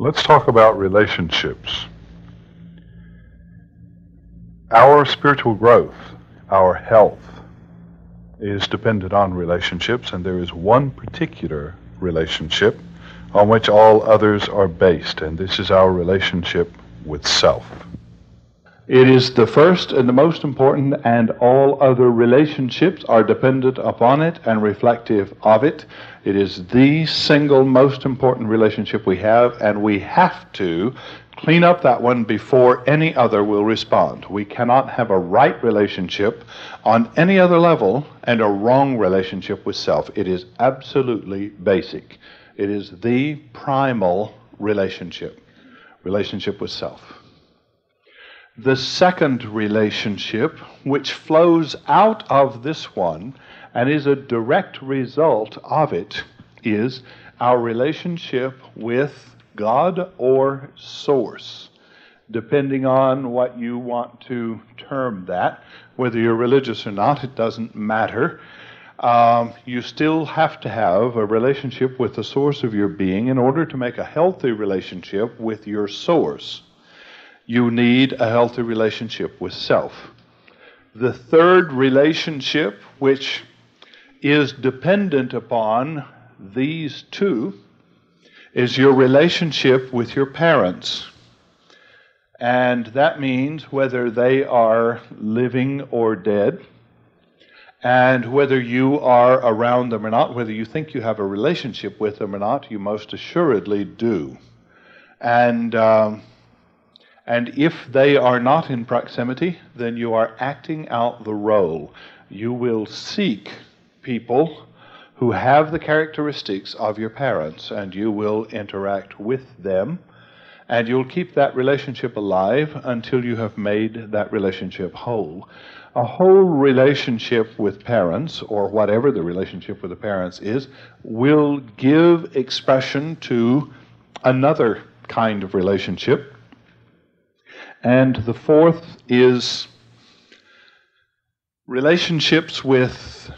Let's talk about relationships. Our spiritual growth, our health, is dependent on relationships, and there is one particular relationship on which all others are based, and this is our relationship with self. It is the first and the most important, and all other relationships are dependent upon it and reflective of it. It is the single most important relationship we have, and we have to clean up that one before any other will respond. We cannot have a right relationship on any other level and a wrong relationship with self. It is absolutely basic. It is the primal relationship with self. The second relationship, which flows out of this one and is a direct result of it, is our relationship with God or Source, depending on what you want to term that. Whether you're religious or not, it doesn't matter. You still have to have a relationship with the source of your being in order to make a healthy relationship with your source. You need a healthy relationship with self. The third relationship, which is dependent upon these two, is your relationship with your parents. And that means whether they are living or dead, and whether you are around them or not, whether you think you have a relationship with them or not, you most assuredly do. And if they are not in proximity, then you are acting out the role. You will seek people who have the characteristics of your parents, and you will interact with them, and you'll keep that relationship alive until you have made that relationship whole. A whole relationship with parents, or whatever the relationship with the parents is, will give expression to another kind of relationship. And the fourth is relationships with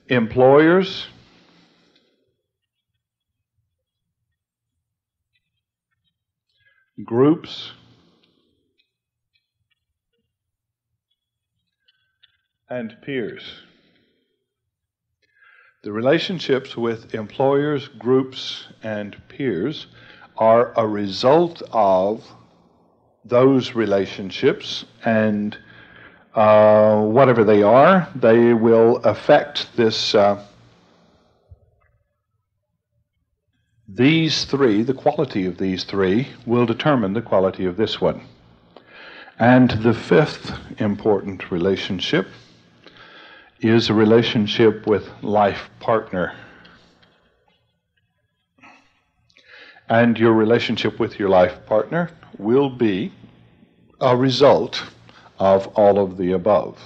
employers, groups, and peers. The relationships with employers, groups, and peers are a result of those relationships, and whatever they are, they will affect this. These three, the quality of these three, will determine the quality of this one. And the fifth important relationship is a relationship with life partner. And your relationship with your life partner will be a result of all of the above.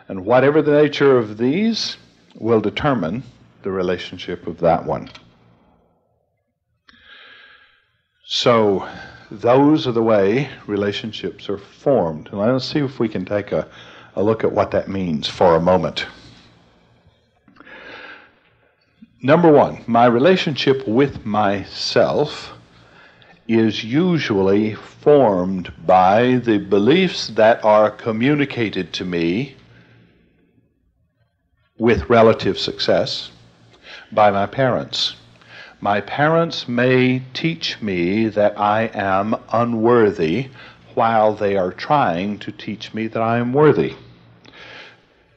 And whatever the nature of these will determine the relationship of that one. So those are the way relationships are formed. And let's see if we can take a look at what that means for a moment. Number one, my relationship with myself is usually formed by the beliefs that are communicated to me with relative success by my parents. My parents may teach me that I am unworthy while they are trying to teach me that I am worthy.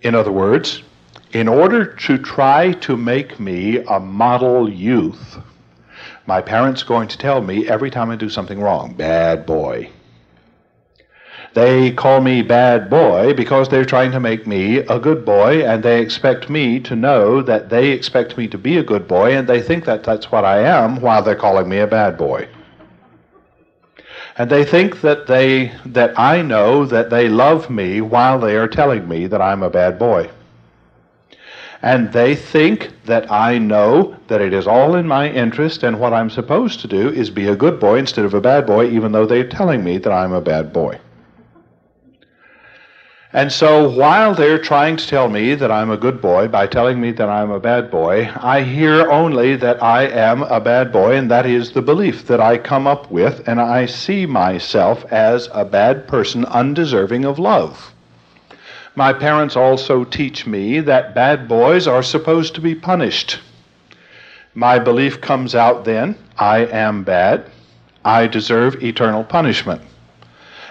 In other words, in order to try to make me a model youth, my parents are going to tell me every time I do something wrong, bad boy. They call me bad boy because they're trying to make me a good boy, and they expect me to know that they expect me to be a good boy, and they think that that's what I am while they're calling me a bad boy. And they think that I know that they love me while they are telling me that I'm a bad boy. And they think that I know that it is all in my interest, and what I'm supposed to do is be a good boy instead of a bad boy, even though they're telling me that I'm a bad boy. And so while they're trying to tell me that I'm a good boy by telling me that I'm a bad boy, I hear only that I am a bad boy, and that is the belief that I come up with, and I see myself as a bad person undeserving of love. My parents also teach me that bad boys are supposed to be punished. My belief comes out then, I am bad, I deserve eternal punishment.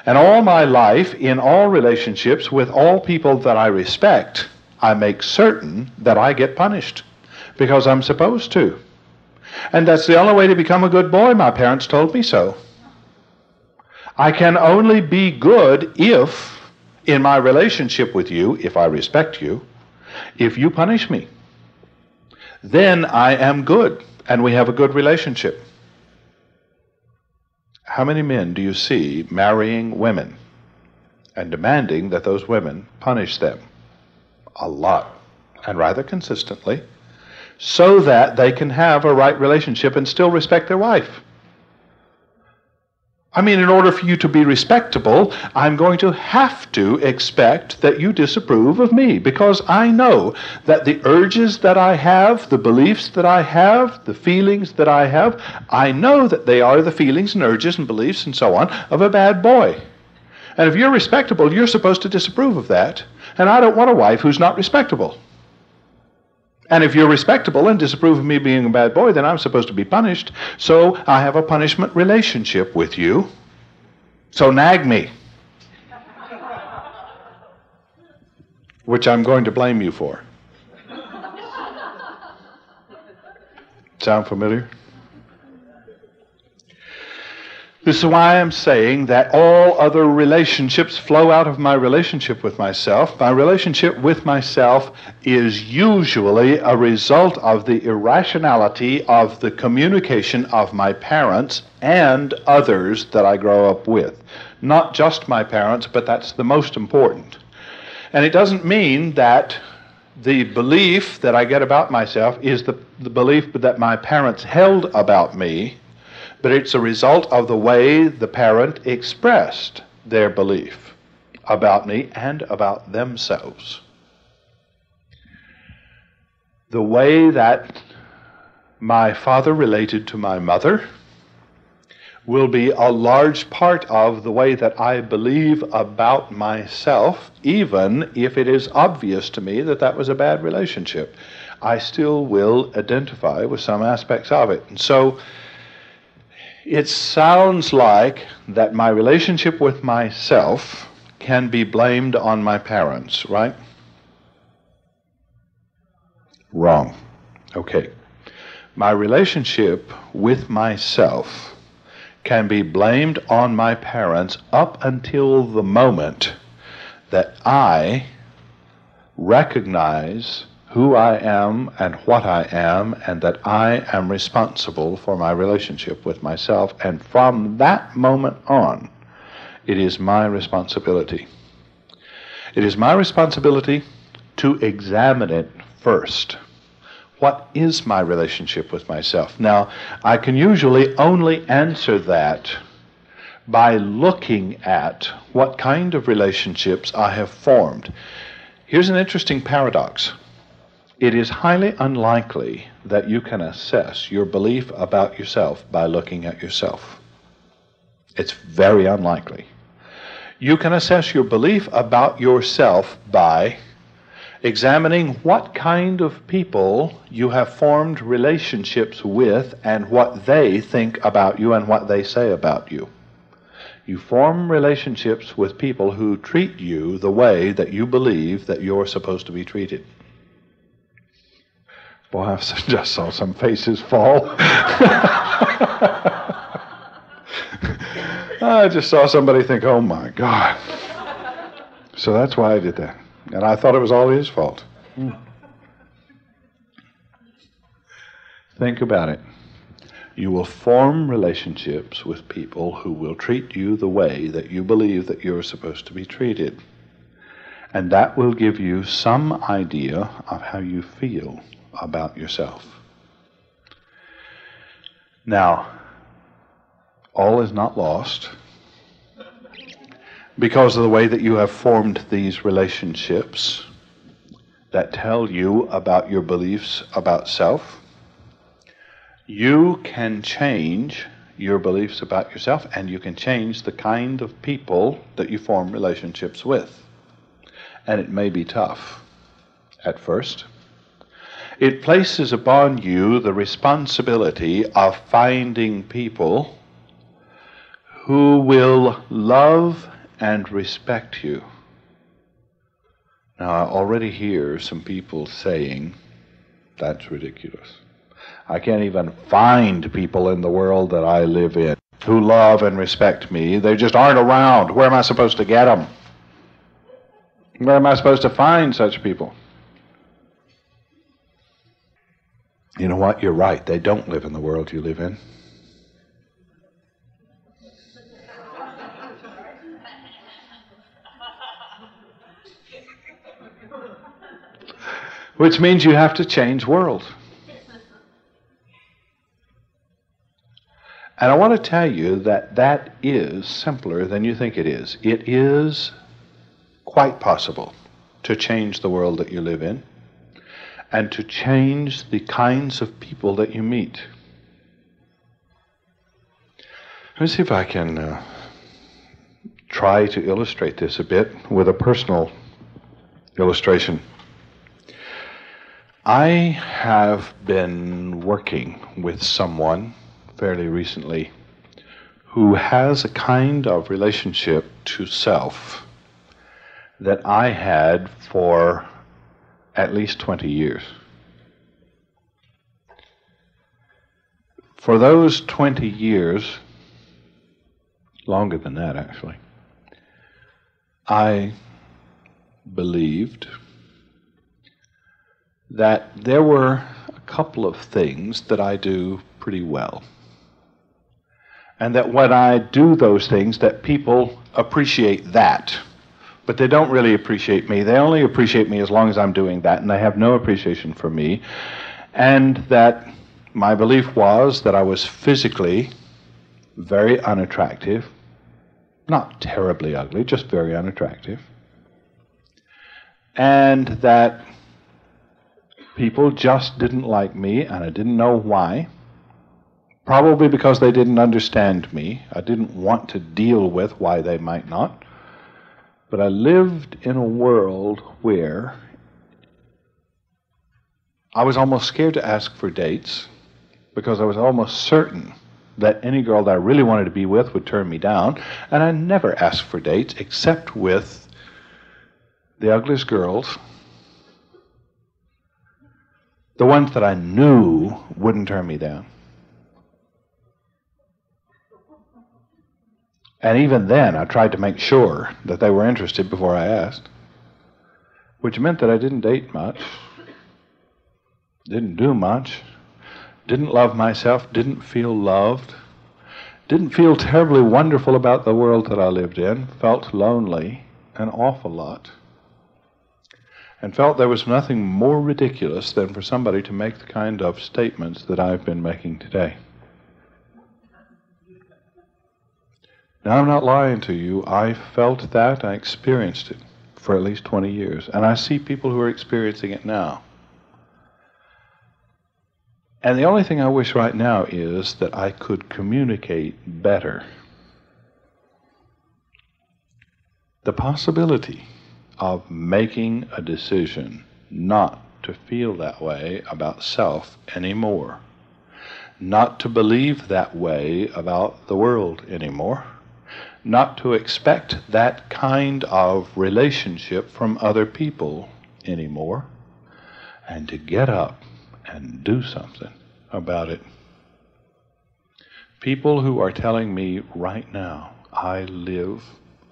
And all my life, in all relationships, with all people that I respect, I make certain that I get punished, because I'm supposed to. And that's the only way to become a good boy. My parents told me so. I can only be good if, in my relationship with you, if I respect you, if you punish me. Then I am good, and we have a good relationship. How many men do you see marrying women and demanding that those women punish them? A lot, and rather consistently, so that they can have a right relationship and still respect their wife. I mean, in order for you to be respectable, I'm going to have to expect that you disapprove of me, because I know that the urges that I have, the beliefs that I have, the feelings that I have, I know that they are the feelings and urges and beliefs and so on of a bad boy. And if you're respectable, you're supposed to disapprove of that. And I don't want a wife who's not respectable. And if you're respectable and disapprove of me being a bad boy, then I'm supposed to be punished. So I have a punishment relationship with you. So nag me. Which I'm going to blame you for. Sound familiar? This is why I'm saying that all other relationships flow out of my relationship with myself. My relationship with myself is usually a result of the irrationality of the communication of my parents and others that I grow up with. Not just my parents, but that's the most important. And it doesn't mean that the belief that I get about myself is the belief that my parents held about me, but it's a result of the way the parent expressed their belief about me and about themselves. The way that my father related to my mother will be a large part of the way that I believe about myself, even if it is obvious to me that that was a bad relationship. I still will identify with some aspects of it. And so it sounds like that my relationship with myself can be blamed on my parents, right? Wrong. Okay. My relationship with myself can be blamed on my parents up until the moment that I recognize who I am and what I am, and that I am responsible for my relationship with myself. And from that moment on, it is my responsibility. It is my responsibility to examine it first. What is my relationship with myself? Now, I can usually only answer that by looking at what kind of relationships I have formed. Here's an interesting paradox. It is highly unlikely that you can assess your belief about yourself by looking at yourself. It's very unlikely. You can assess your belief about yourself by examining what kind of people you have formed relationships with and what they think about you and what they say about you. You form relationships with people who treat you the way that you believe that you're supposed to be treated. Boy, I just saw some faces fall. I just saw somebody think, oh my God. So that's why I did that. And I thought it was all his fault. Think about it. You will form relationships with people who will treat you the way that you believe that you're supposed to be treated. And that will give you some idea of how you feel about yourself. Now, all is not lost, because of the way that you have formed these relationships that tell you about your beliefs about self, you can change your beliefs about yourself, and you can change the kind of people that you form relationships with. And it may be tough at first. It places upon you the responsibility of finding people who will love and respect you. Now, I already hear some people saying, that's ridiculous. I can't even find people in the world that I live in who love and respect me. They just aren't around. Where am I supposed to get them? Where am I supposed to find such people? You know what? You're right. They don't live in the world you live in. Which means you have to change world. And I want to tell you that that is simpler than you think it is. It is quite possible to change the world that you live in and to change the kinds of people that you meet. Let me see if I can try to illustrate this a bit with a personal illustration. I have been working with someone fairly recently who has a kind of relationship to self that I had for at least 20 years. For those 20 years, longer than that actually, I believed that there were a couple of things that I do pretty well. And that when I do those things, that people appreciate that. But they don't really appreciate me. They only appreciate me as long as I'm doing that, and they have no appreciation for me. And that my belief was that I was physically very unattractive. Not terribly ugly, just very unattractive. And that people just didn't like me, and I didn't know why. Probably because they didn't understand me. I didn't want to deal with why they might not. But I lived in a world where I was almost scared to ask for dates because I was almost certain that any girl that I really wanted to be with would turn me down. And I never asked for dates except with the ugliest girls, the ones that I knew wouldn't turn me down. And even then, I tried to make sure that they were interested before I asked, which meant that I didn't date much, didn't do much, didn't love myself, didn't feel loved, didn't feel terribly wonderful about the world that I lived in, felt lonely an awful lot, and felt there was nothing more ridiculous than for somebody to make the kind of statements that I've been making today. Now, I'm not lying to you. I felt that. I experienced it for at least 20 years. And I see people who are experiencing it now. And the only thing I wish right now is that I could communicate better. The possibility of making a decision not to feel that way about self anymore, not to believe that way about the world anymore, not to expect that kind of relationship from other people anymore, and to get up and do something about it. People who are telling me right now, I live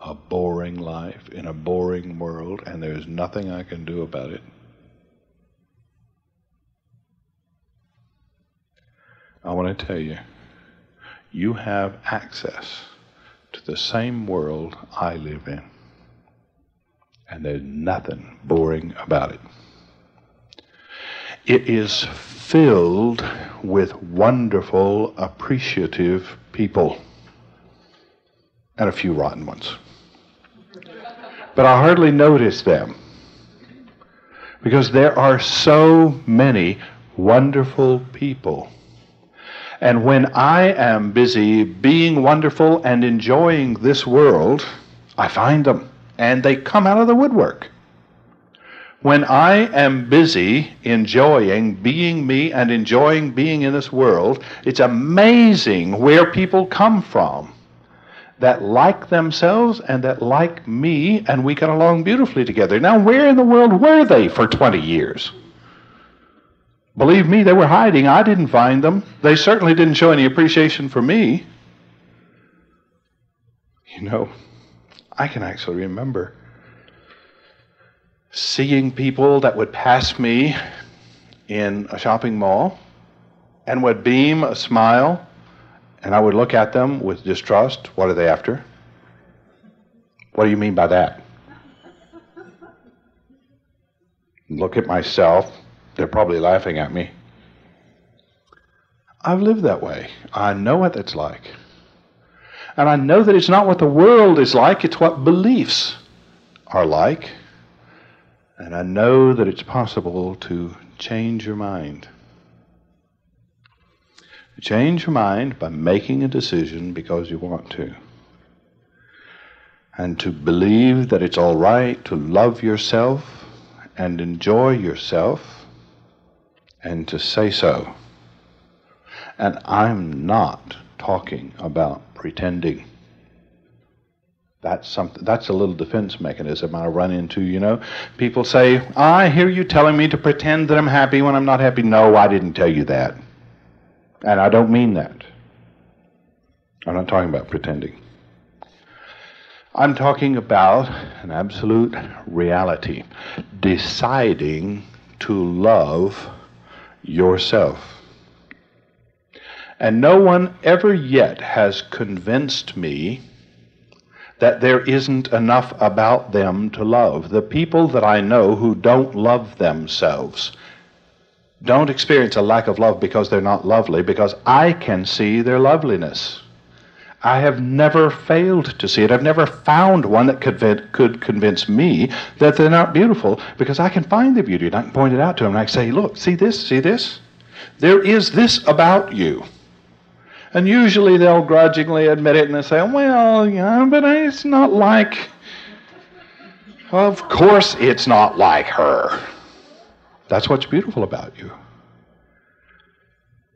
a boring life in a boring world and there's nothing I can do about it. I want to tell you, you have access to the same world I live in. And there's nothing boring about it. It is filled with wonderful, appreciative people. And a few rotten ones. but I hardly notice them. Because there are so many wonderful people. And when I am busy being wonderful and enjoying this world, I find them, and they come out of the woodwork. When I am busy enjoying being me and enjoying being in this world, it's amazing where people come from that like themselves and that like me, and we get along beautifully together. Now, where in the world were they for 20 years? Believe me, they were hiding. I didn't find them. They certainly didn't show any appreciation for me. You know, I can actually remember seeing people that would pass me in a shopping mall and would beam a smile, and I would look at them with distrust. What are they after? What do you mean by that? Look at myself. They're probably laughing at me. I've lived that way. I know what that's like. And I know that it's not what the world is like, it's what beliefs are like. And I know that it's possible to change your mind. Change your mind by making a decision because you want to. And to believe that it's all right to love yourself and enjoy yourself, and to say so. And I'm not talking about pretending. That's a little defense mechanism I run into, you know. People say, I hear you telling me to pretend that I'm happy when I'm not happy. No, I didn't tell you that. And I don't mean that. I'm not talking about pretending. I'm talking about an absolute reality. Deciding to love yourself. And no one ever yet has convinced me that there isn't enough about them to love. The people that I know who don't love themselves don't experience a lack of love because they're not lovely, because I can see their loveliness. I have never failed to see it. I've never found one that could convince me that they're not beautiful, because I can find the beauty and I can point it out to them and I can say, look, see this, see this? There is this about you. And usually they'll grudgingly admit it and they say, well, yeah, but it's not like, of course it's not like her. That's what's beautiful about you.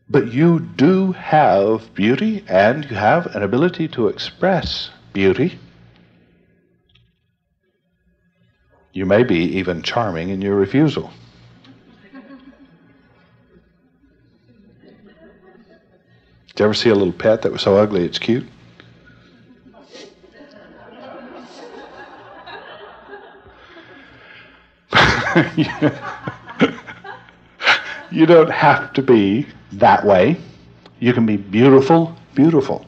But you do have beauty, and you have an ability to express beauty. You may be even charming in your refusal. Did you ever see a little pet that was so ugly it's cute? You don't have to be that way. You can be beautiful, beautiful.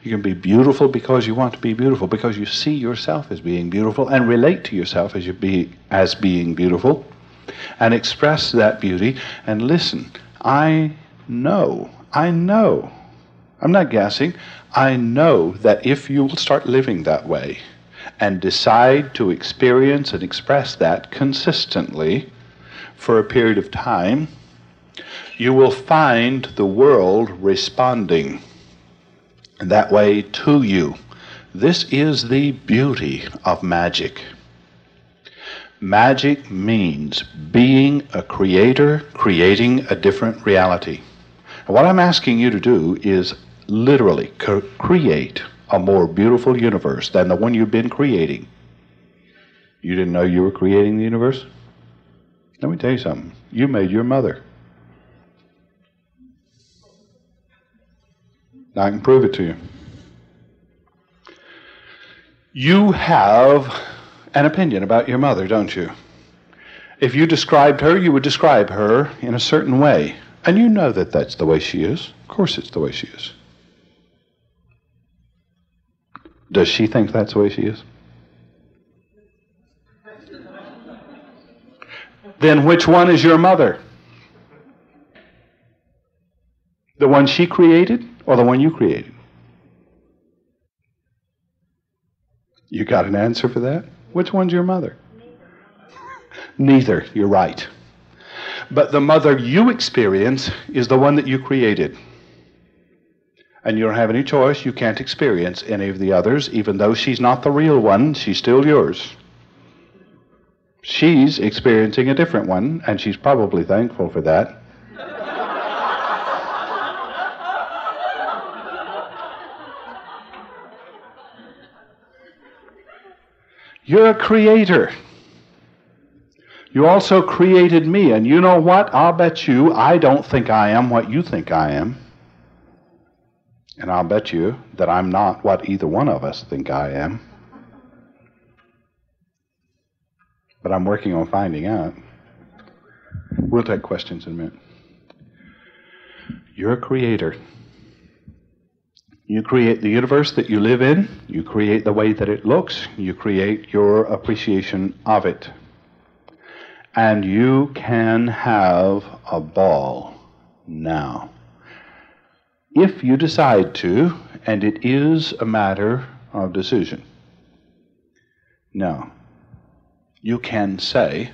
You can be beautiful because you want to be beautiful, because you see yourself as being beautiful and relate to yourself as being beautiful, and express that beauty. And listen, I know, I'm not guessing, I know that if you will start living that way and decide to experience and express that consistently for a period of time, you will find the world responding that way to you. This is the beauty of magic. Magic means being a creator, creating a different reality. And what I'm asking you to do is literally create a more beautiful universe than the one you've been creating. You didn't know you were creating the universe? Let me tell you something. You made your mother. Now I can prove it to you. You have an opinion about your mother, don't you? If you described her, you would describe her in a certain way. And you know that that's the way she is. Of course it's the way she is. Does she think that's the way she is? Then which one is your mother? The one she created or the one you created? You got an answer for that? Which one's your mother? Neither, you're right. But the mother you experience is the one that you created. And you don't have any choice. You can't experience any of the others. Even though she's not the real one, she's still yours. She's experiencing a different one, and she's probably thankful for that. You're a creator. You also created me, and you know what? I'll bet you I don't think I am what you think I am. And I'll bet you that I'm not what either one of us think I am. But I'm working on finding out. We'll take questions in a minute. You're a creator. You create the universe that you live in. You create the way that it looks. You create your appreciation of it. And you can have a ball now. If you decide to, and it is a matter of decision. Now, you can say,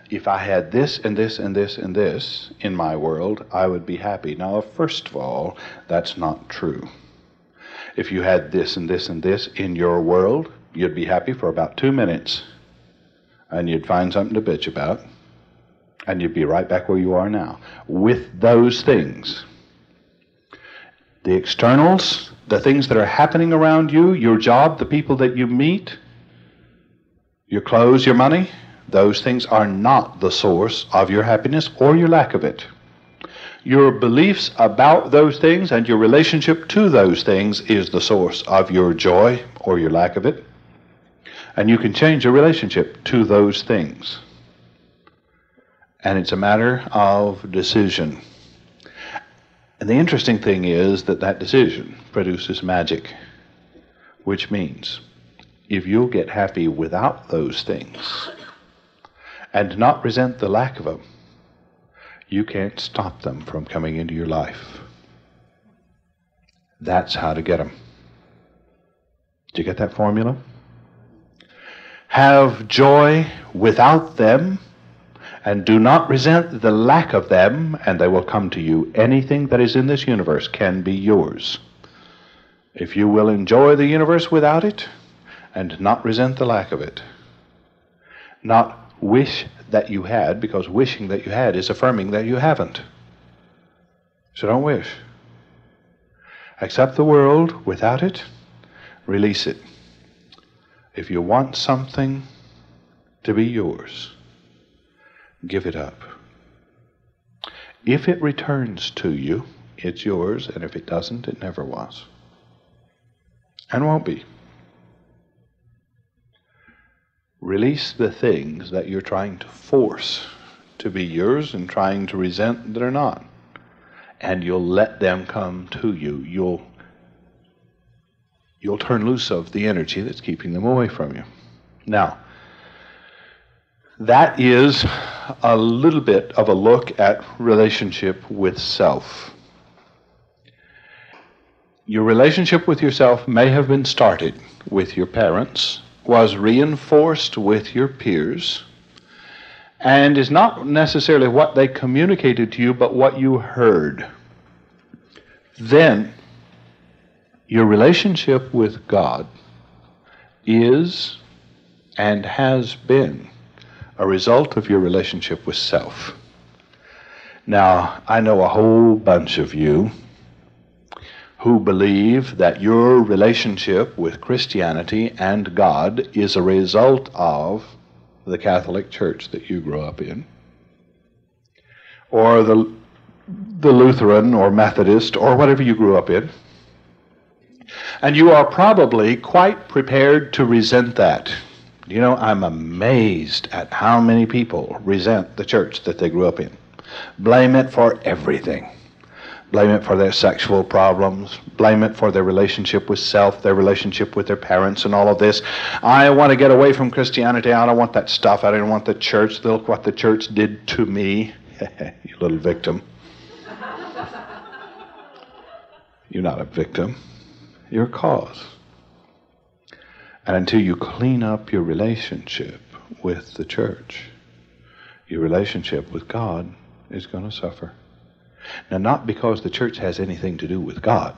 if I had this and this and this and this in my world, I would be happy. Now, first of all, that's not true. If you had this and this and this in your world, you'd be happy for about 2 minutes. And you'd find something to bitch about. And you'd be right back where you are now. With those things. The externals, the things that are happening around you, your job, the people that you meet, your clothes, your money, those things are not the source of your happiness or your lack of it. Your beliefs about those things and your relationship to those things is the source of your joy or your lack of it. And you can change your relationship to those things. And it's a matter of decision. And the interesting thing is that that decision produces magic, which means if you'll get happy without those things and not resent the lack of them, you can't stop them from coming into your life. That's how to get them. Did you get that formula? Have joy without them, and do not resent the lack of them, and they will come to you. Anything that is in this universe can be yours. If you will enjoy the universe without it, and not resent the lack of it. Not wish that you had, because wishing that you had is affirming that you haven't. So don't wish. Accept the world without it, release it. If you want something to be yours, give it up. If it returns to you, it's yours, and if it doesn't, it never was. And won't be. Release the things that you're trying to force to be yours and trying to resent that are not. And you'll let them come to you. You'll turn loose of the energy that's keeping them away from you. Now, that is a little bit of a look at relationship with self. Your relationship with yourself may have been started with your parents, was reinforced with your peers, and is not necessarily what they communicated to you, but what you heard. Then, your relationship with God is and has been a result of your relationship with self. Now, I know a whole bunch of you who believe that your relationship with Christianity and God is a result of the Catholic Church that you grew up in, or the Lutheran or Methodist or whatever you grew up in. And you are probably quite prepared to resent that. You know, I'm amazed at how many people resent the church that they grew up in. Blame it for everything. Blame it for their sexual problems. Blame it for their relationship with self, their relationship with their parents, and all of this. I want to get away from Christianity. I don't want that stuff. I don't want the church. Look what the church did to me. You little victim. You're not a victim. You're a cause. And until you clean up your relationship with the church, your relationship with God is going to suffer. Now, not because the church has anything to do with God.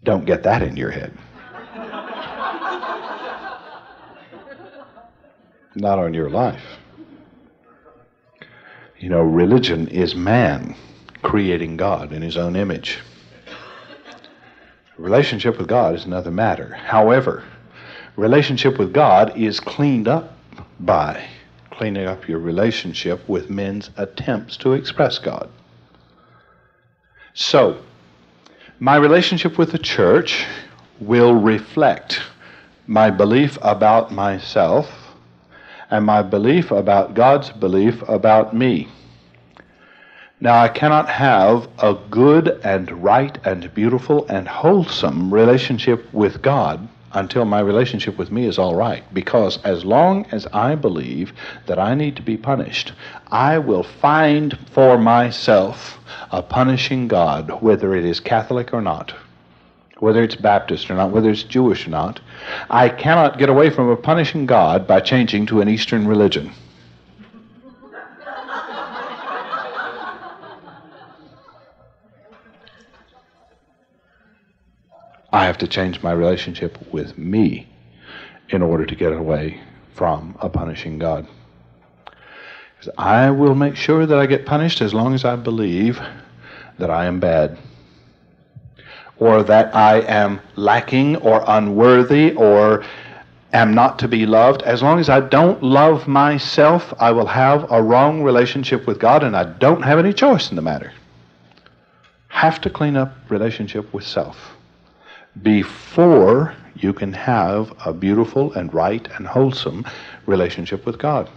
Don't get that in your head. Not on your life. You know, religion is man creating God in his own image. Relationship with God is another matter. However, relationship with God is cleaned up by cleaning up your relationship with men's attempts to express God. So, my relationship with the church will reflect my belief about myself and my belief about God's belief about me. Now, I cannot have a good and right and beautiful and wholesome relationship with God until my relationship with me is all right. Because as long as I believe that I need to be punished, I will find for myself a punishing God, whether it is Catholic or not, whether it's Baptist or not, whether it's Jewish or not. I cannot get away from a punishing God by changing to an Eastern religion. I have to change my relationship with me in order to get away from a punishing God. Because I will make sure that I get punished as long as I believe that I am bad, or that I am lacking or unworthy or am not to be loved. As long as I don't love myself, I will have a wrong relationship with God, and I don't have any choice in the matter. Have to clean up relationship with self before you can have a beautiful and right and wholesome relationship with God.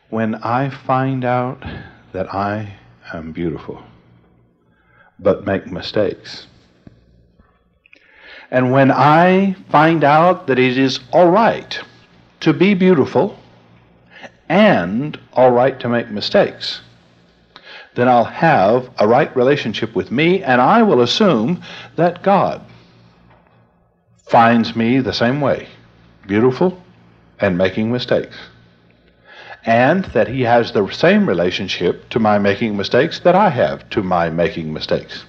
When I find out that I am beautiful, but make mistakes, and when I find out that it is all right to be beautiful and all right to make mistakes, then I'll have a right relationship with me, and I will assume that God finds me the same way, beautiful and making mistakes, and that he has the same relationship to my making mistakes that I have to my making mistakes.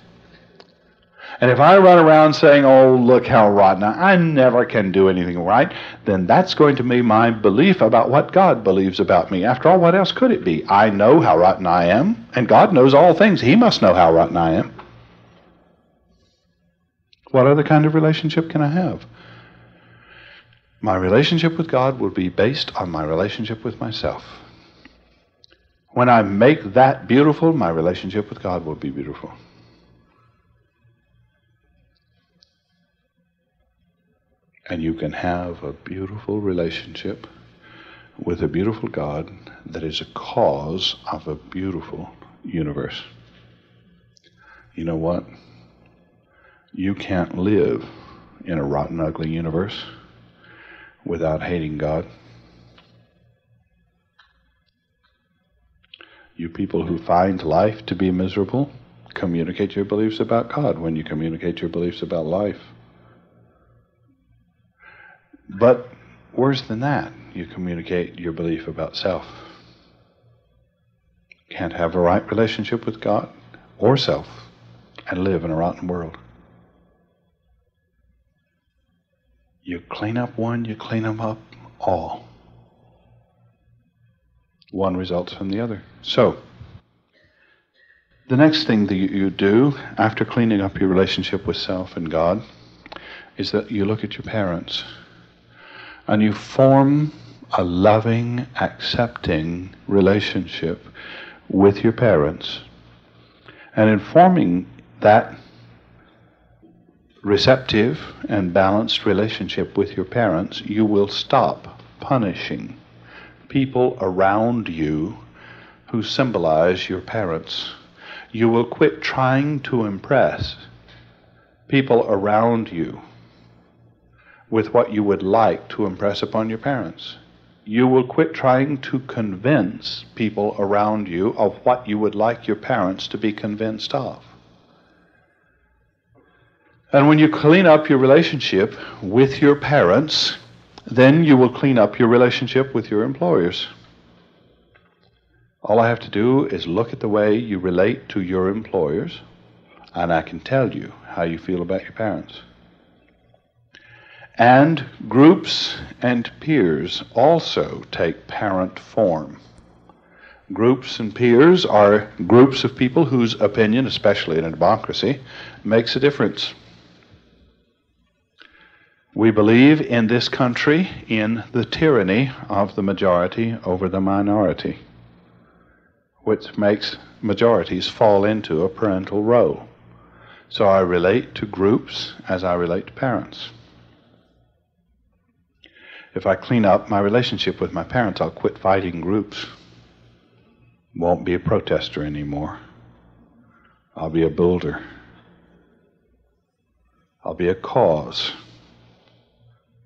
And if I run around saying, oh, look how rotten, I never can do anything right, then that's going to be my belief about what God believes about me. After all, what else could it be? I know how rotten I am, and God knows all things. He must know how rotten I am. What other kind of relationship can I have? My relationship with God will be based on my relationship with myself. When I make that beautiful, my relationship with God will be beautiful. And you can have a beautiful relationship with a beautiful God that is a cause of a beautiful universe. You know what? You can't live in a rotten, ugly universe without hating God. You people who find life to be miserable, communicate your beliefs about God when you communicate your beliefs about life. But worse than that, you communicate your belief about self. Can't have a right relationship with God or self and live in a rotten world. You clean up one, you clean them up all. One results from the other. So, the next thing that you do after cleaning up your relationship with self and God is that you look at your parents and you form a loving, accepting relationship with your parents. And in forming that receptive and balanced relationship with your parents, you will stop punishing people around you who symbolize your parents. You will quit trying to impress people around you with what you would like to impress upon your parents. You will quit trying to convince people around you of what you would like your parents to be convinced of. And when you clean up your relationship with your parents, then you will clean up your relationship with your employers. All I have to do is look at the way you relate to your employers, and I can tell you how you feel about your parents. And groups and peers also take parent form. Groups and peers are groups of people whose opinion, especially in a democracy, makes a difference. We believe in this country in the tyranny of the majority over the minority, which makes majorities fall into a parental role. So I relate to groups as I relate to parents. If I clean up my relationship with my parents, I'll quit fighting groups. Won't be a protester anymore. I'll be a builder. I'll be a cause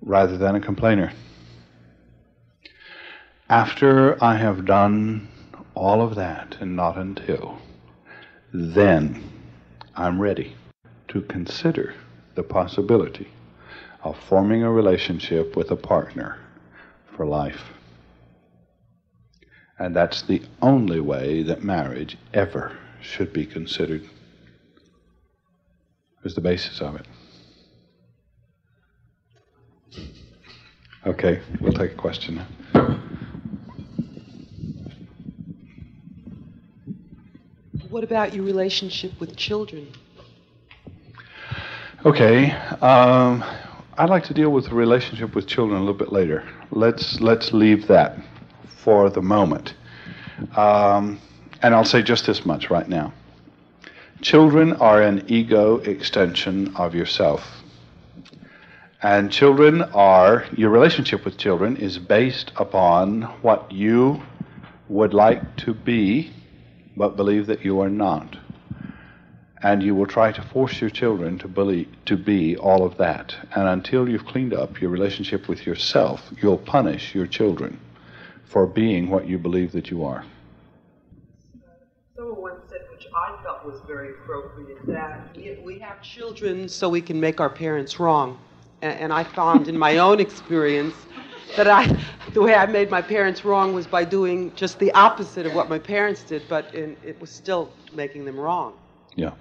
rather than a complainer. After I have done all of that, and not until, then I'm ready to consider the possibility of forming a relationship with a partner for life. And that's the only way that marriage ever should be considered. Is the basis of it. Okay, we'll take a question now. What about your relationship with children? Okay, I'd like to deal with the relationship with children a little bit later. Let's leave that for the moment. And I'll say just this much right now. Children are an ego extension of yourself. And your relationship with children is based upon what you would like to be, but believe that you are not. And you will try to force your children to be all of that. And until you've cleaned up your relationship with yourself, you'll punish your children for being what you believe that you are. Someone once said, which I felt was very appropriate, that we have children so we can make our parents wrong. And I found in my own experience that the way I made my parents wrong was by doing just the opposite of what my parents did, but it was still making them wrong. Yeah.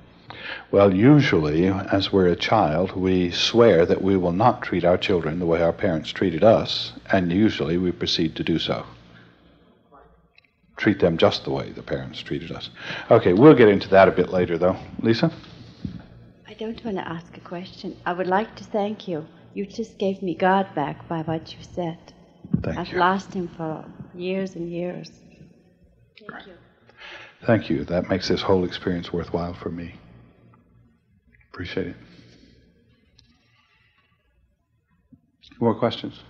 Well, usually, as we're a child, we swear that we will not treat our children the way our parents treated us, and usually we proceed to do so. Treat them just the way the parents treated us. Okay, we'll get into that a bit later, though. Lisa? I don't want to ask a question. I would like to thank you. You just gave me God back by what you said. Thank you. I've lost him for years and years. Thank you. Thank you. That makes this whole experience worthwhile for me. Appreciate it. More questions?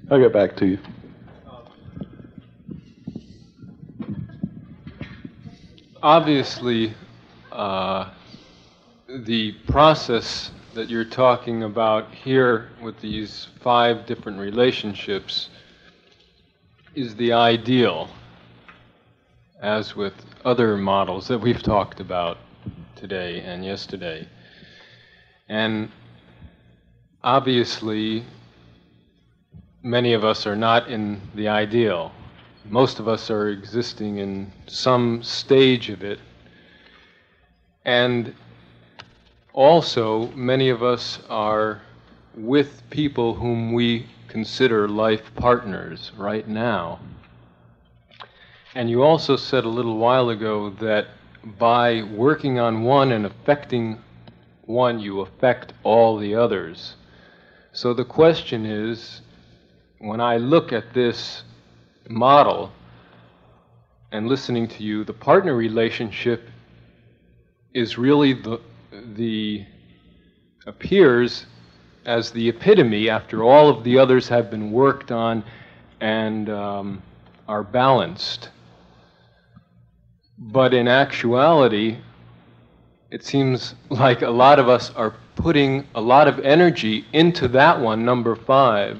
I'll get back to you. Obviously, the process that you're talking about here with these 5 different relationships is the ideal, as with other models that we've talked about today and yesterday. And obviously, many of us are not in the ideal. Most of us are existing in some stage of it. And also, many of us are with people whom we consider life partners right now. And you also said a little while ago that by working on one and affecting one, you affect all the others. So the question is, when I look at this model and listening to you, the partner relationship is really appears as the epitome after all of the others have been worked on and are balanced. But in actuality, it seems like a lot of us are putting a lot of energy into that one, number 5,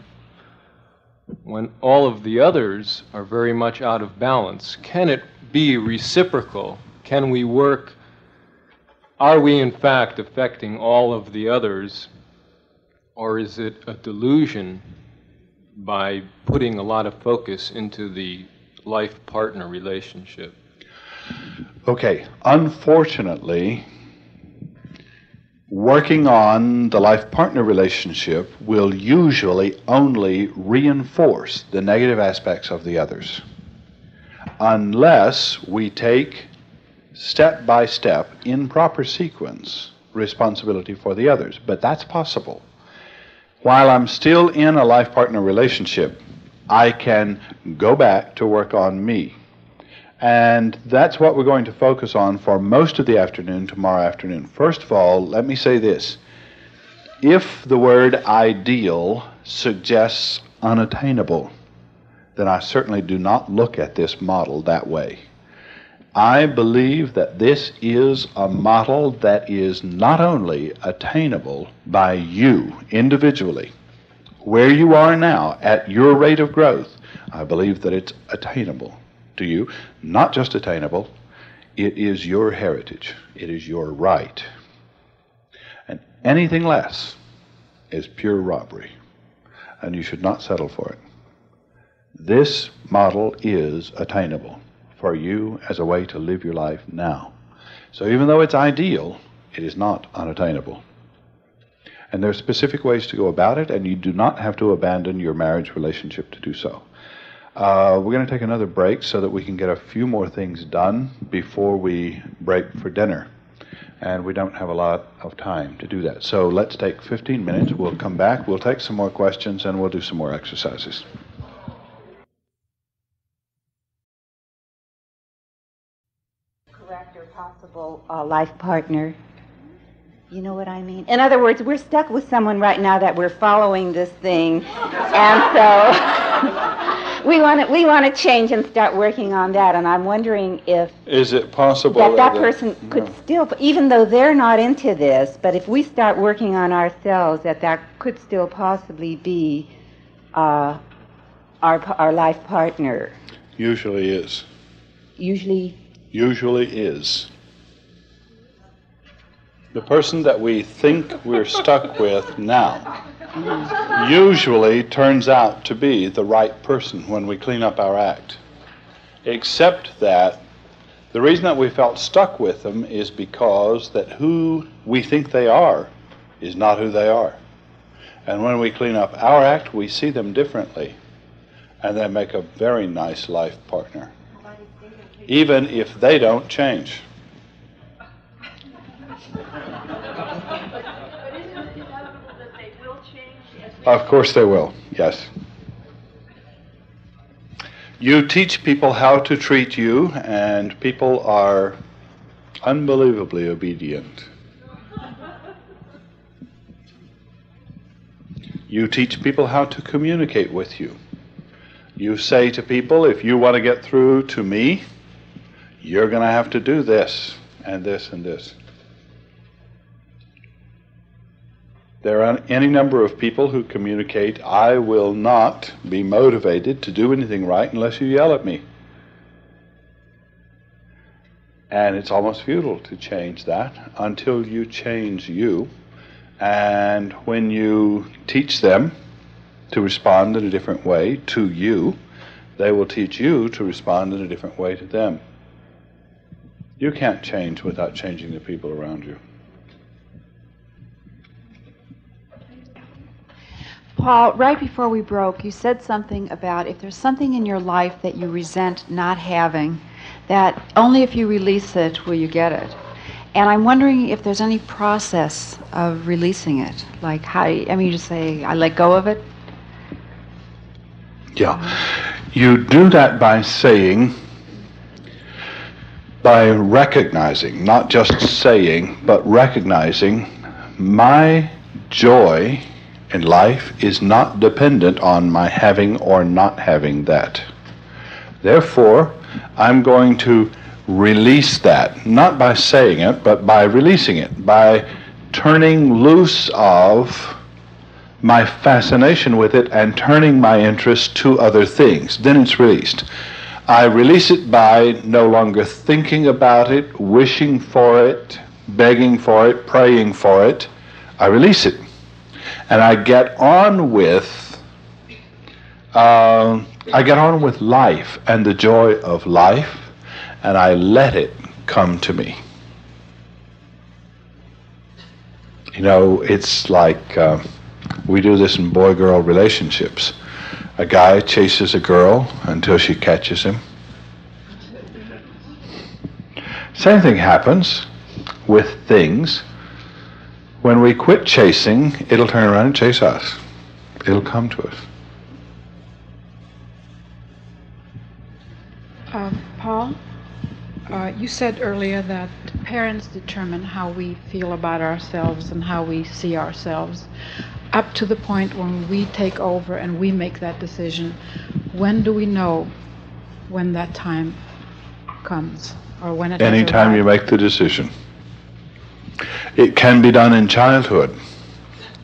when all of the others are very much out of balance? Can it be reciprocal? Can we work? Are we in fact affecting all of the others, or is it a delusion by putting a lot of focus into the life-partner relationship? Okay, unfortunately, working on the life-partner relationship will usually only reinforce the negative aspects of the others, unless we take step by step, in proper sequence, responsibility for the others. But that's possible. While I'm still in a life-partner relationship, I can go back to work on me. And that's what we're going to focus on for most of the afternoon tomorrow afternoon. First of all, let me say this. If the word ideal suggests unattainable, then I certainly do not look at this model that way. I believe that this is a model that is not only attainable by you individually, where you are now at your rate of growth, I believe that it's attainable to you. Not just attainable, it is your heritage. It is your right. And anything less is pure robbery, and you should not settle for it. This model is attainable for you as a way to live your life now. So even though it's ideal, it is not unattainable. And there are specific ways to go about it, and you do not have to abandon your marriage relationship to do so. We're going to take another break so that we can get a few more things done before we break for dinner. And we don't have a lot of time to do that. So let's take 15 minutes. We'll come back. We'll take some more questions, and we'll do some more exercises. Correct or possible life partner. You know what I mean? In other words, we're stuck with someone right now that we're following this thing, and so we want to change and start working on that. And I'm wondering if is it possible that person could still, even though they're not into this, but if we start working on ourselves, that could still possibly be our life partner. Usually is. Usually is. The person that we think we're stuck with now usually turns out to be the right person when we clean up our act. Except that the reason that we felt stuck with them is because that who we think they are is not who they are. And when we clean up our act, we see them differently. And they make a very nice life partner, even if they don't change. Of course they will, yes. You teach people how to treat you, and people are unbelievably obedient. You teach people how to communicate with you. You say to people, if you want to get through to me, you're going to have to do this and this and this. There are any number of people who communicate, I will not be motivated to do anything right unless you yell at me. And it's almost futile to change that until you change you. And when you teach them to respond in a different way to you, they will teach you to respond in a different way to them. You can't change without changing the people around you. Paul, right before we broke, you said something about if there's something in your life that you resent not having, that only if you release it will you get it. And I'm wondering if there's any process of releasing it. Like how, you just say, I let go of it? Yeah. You do that by saying, by recognizing, not just saying, but recognizing, my joy in life is not dependent on my having or not having that. Therefore, I'm going to release that, not by saying it, but by releasing it, by turning loose of my fascination with it and turning my interest to other things. Then it's released. I release it by no longer thinking about it, wishing for it, begging for it, praying for it. I release it. And I get on with life and the joy of life, and I let it come to me. You know, it's like we do this in boy-girl relationships. A guy chases a girl until she catches him. Same thing happens with things. When we quit chasing, it'll turn around and chase us. It'll come to us. Paul, you said earlier that parents determine how we feel about ourselves and how we see ourselves up to the point when we take over and we make that decision. When do we know when that time comes, or when it has Anytime arrived? you make the decision. It can be done in childhood.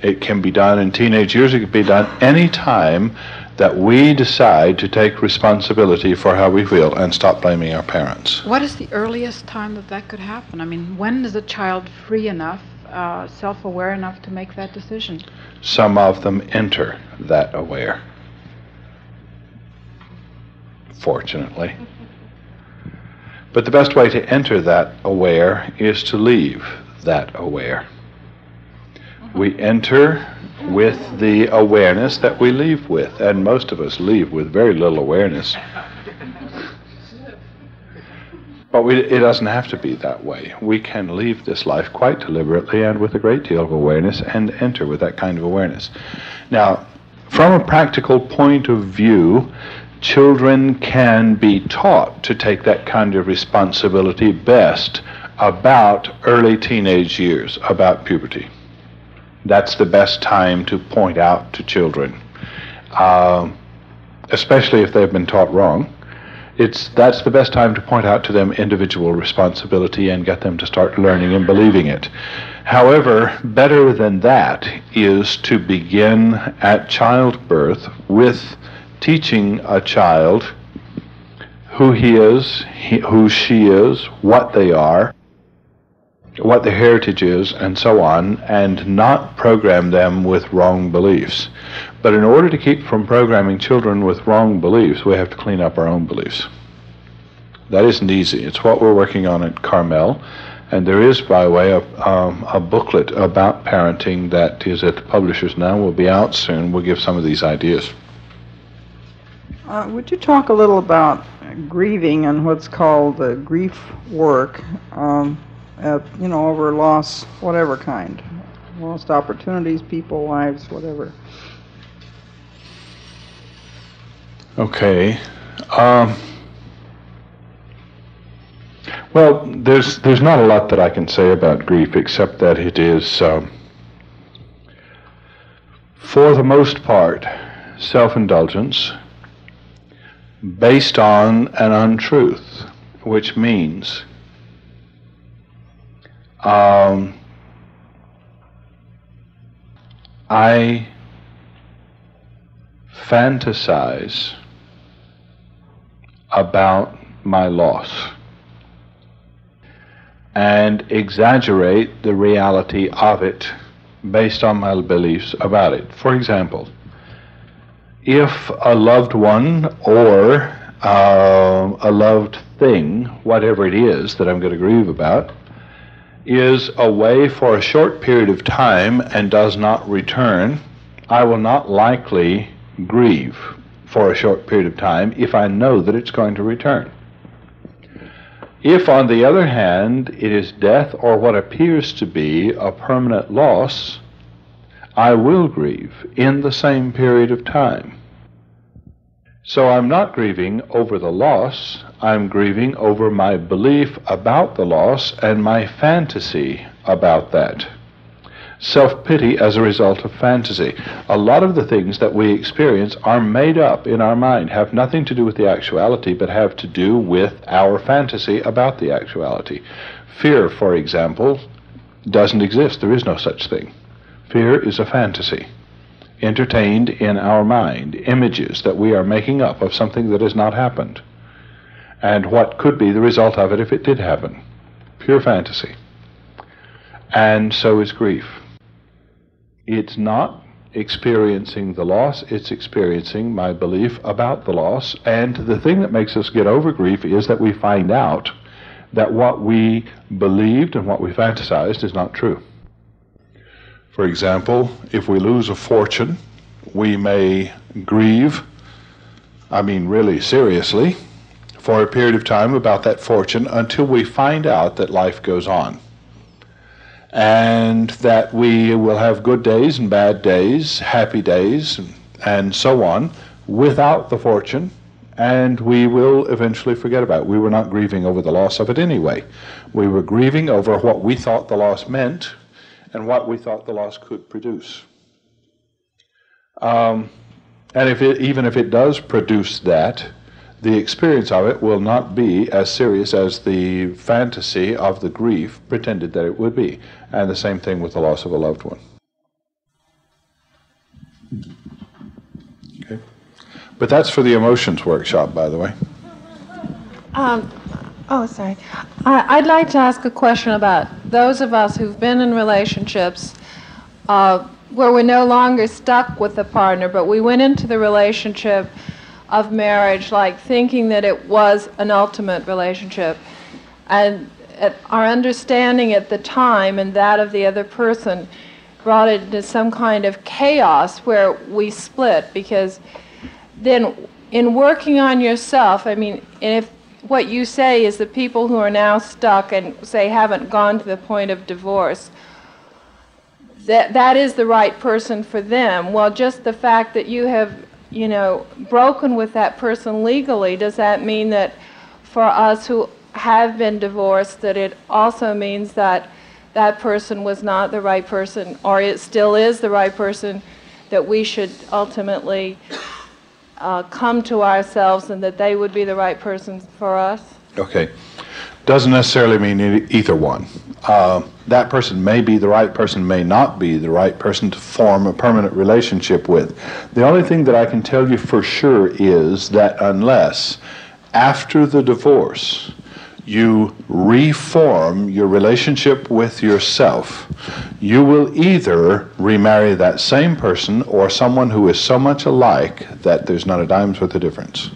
It can be done in teenage years. It can be done any time that we decide to take responsibility for how we feel and stop blaming our parents. What is the earliest time that that could happen? I mean, when is a child free enough, self-aware enough to make that decision? Some of them enter that aware, fortunately. But the best way to enter that aware is to leave that aware. We enter with the awareness that we leave with, and most of us leave with very little awareness. But it doesn't have to be that way. We can leave this life quite deliberately and with a great deal of awareness and enter with that kind of awareness. Now, from a practical point of view, children can be taught to take that kind of responsibility best about early teenage years, about puberty. That's the best time to point out to children, especially if they've been taught wrong. That's the best time to point out to them individual responsibility and get them to start learning and believing it. However, better than that is to begin at childbirth with teaching a child who he is, who she is, what they are, what their heritage is, and so on, and not program them with wrong beliefs. But in order to keep from programming children with wrong beliefs, we have to clean up our own beliefs. That isn't easy. It's what we're working on at Carmel, and there is, by the way, a booklet about parenting that is at the publishers now, will be out soon. We'll give some of these ideas. Would you talk a little about grieving and what's called grief work? Over loss, whatever kind. Lost opportunities, people, lives, whatever. Okay. Well, there's not a lot that I can say about grief except that it is, for the most part, self-indulgence based on an untruth, which means I fantasize about my loss and exaggerate the reality of it based on my beliefs about it. For example, if a loved one or a loved thing, whatever it is that I'm going to grieve about, is away for a short period of time and does not return, I will not likely grieve for a short period of time if I know that it's going to return. If, on the other hand, it is death or what appears to be a permanent loss, I will grieve in the same period of time. So I'm not grieving over the loss, I'm grieving over my belief about the loss and my fantasy about that. Self-pity as a result of fantasy. A lot of the things that we experience are made up in our mind, have nothing to do with the actuality, but have to do with our fantasy about the actuality. Fear, for example, doesn't exist. There is no such thing. Fear is a fantasy. entertained in our mind, images that we are making up of something that has not happened, and what could be the result of it if it did happen. Pure fantasy. And so is grief. It's not experiencing the loss, it's experiencing my belief about the loss. And the thing that makes us get over grief is that we find out that what we believed and what we fantasized is not true. For example, if we lose a fortune, we may grieve, really seriously, for a period of time about that fortune until we find out that life goes on. And that we will have good days and bad days, happy days, and so on, without the fortune, and we will eventually forget about it. We were not grieving over the loss of it anyway. We were grieving over what we thought the loss meant and what we thought the loss could produce. And even if it does produce that, the experience of it will not be as serious as the fantasy of the grief pretended that it would be. And the same thing with the loss of a loved one. Okay. But that's for the emotions workshop, by the way. Sorry. I'd like to ask a question about those of us who've been in relationships where we're no longer stuck with the partner, but we went into the relationship of marriage like thinking that it was an ultimate relationship. And our understanding at the time and that of the other person brought it into some kind of chaos where we split, because then in working on yourself, if what you say is the people who are now stuck and say haven't gone to the point of divorce, that is the right person for them. Well, just the fact that you have broken with that person legally, does that mean that for us who have been divorced, that it also means that that person was not the right person, or it still is the right person, that we should ultimately come to ourselves and that they would be the right person for us? Okay. Doesn't necessarily mean either one. That person may be the right person, may not be the right person to form a permanent relationship with. The only thing that I can tell you for sure is that unless after the divorce you reform your relationship with yourself, you will either remarry that same person or someone who is so much alike that there's not a dime's worth of difference.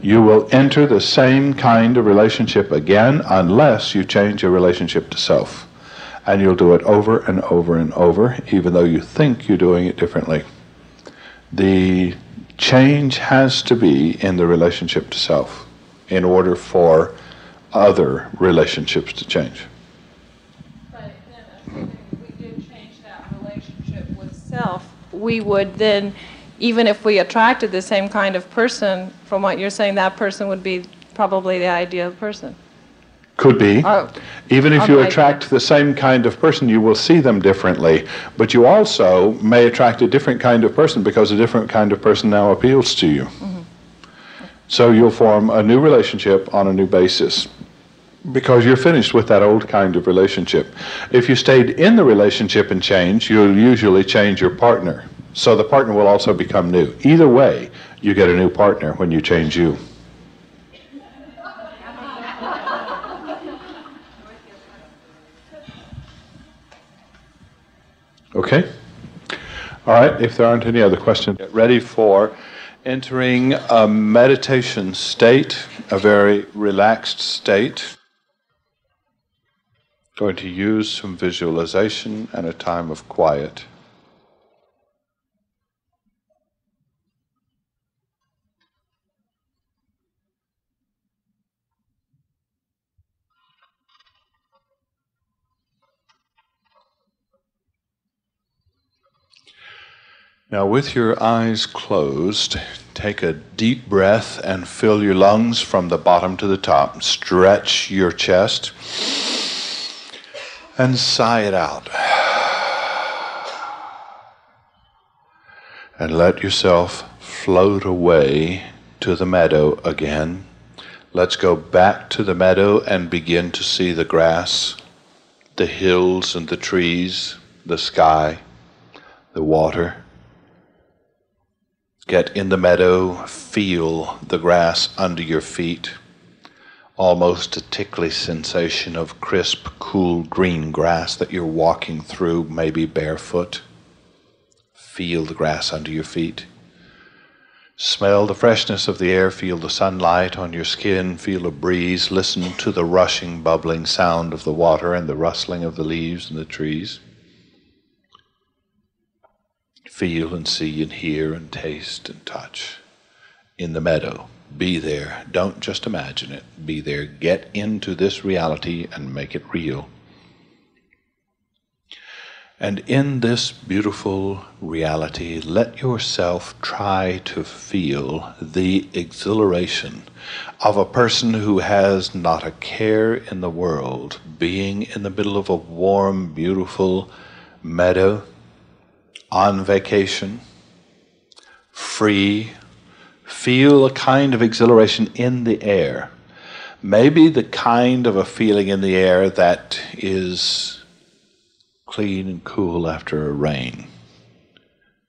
You will enter the same kind of relationship again unless you change your relationship to self. And you'll do it over and over and over, even though you think you're doing it differently. The change has to be in the relationship to self in order for other relationships to change. But then if we did change that relationship with self, we would then, even if we attracted the same kind of person, from what you're saying, that person would be probably the ideal person. Could be. Even if you attract the same kind of person, you will see them differently. But you also may attract a different kind of person because a different kind of person now appeals to you. Mm-hmm. So you'll form a new relationship on a new basis because you're finished with that old kind of relationship. If you stayed in the relationship and change, you'll usually change your partner. So the partner will also become new. Either way, you get a new partner when you change you. Okay? All right, if there aren't any other questions, get ready for entering a meditation state, a very relaxed state. Going to use some visualization and a time of quiet. Now, with your eyes closed, take a deep breath and fill your lungs from the bottom to the top. Stretch your chest and sigh it out. And let yourself float away to the meadow again. Let's go back to the meadow and begin to see the grass, the hills and the trees, the sky, the water. Get in the meadow, feel the grass under your feet, almost a ticklish sensation of crisp, cool green grass that you're walking through, maybe barefoot. Feel the grass under your feet. Smell the freshness of the air, feel the sunlight on your skin, feel a breeze, listen to the rushing, bubbling sound of the water and the rustling of the leaves and the trees. Feel and see and hear and taste and touch in the meadow. Be there. Don't just imagine it. Be there. Get into this reality and make it real. And in this beautiful reality, let yourself try to feel the exhilaration of a person who has not a care in the world, being in the middle of a warm, beautiful meadow, on vacation, free. Feel a kind of exhilaration in the air. Maybe the kind of a feeling in the air that is clean and cool after a rain.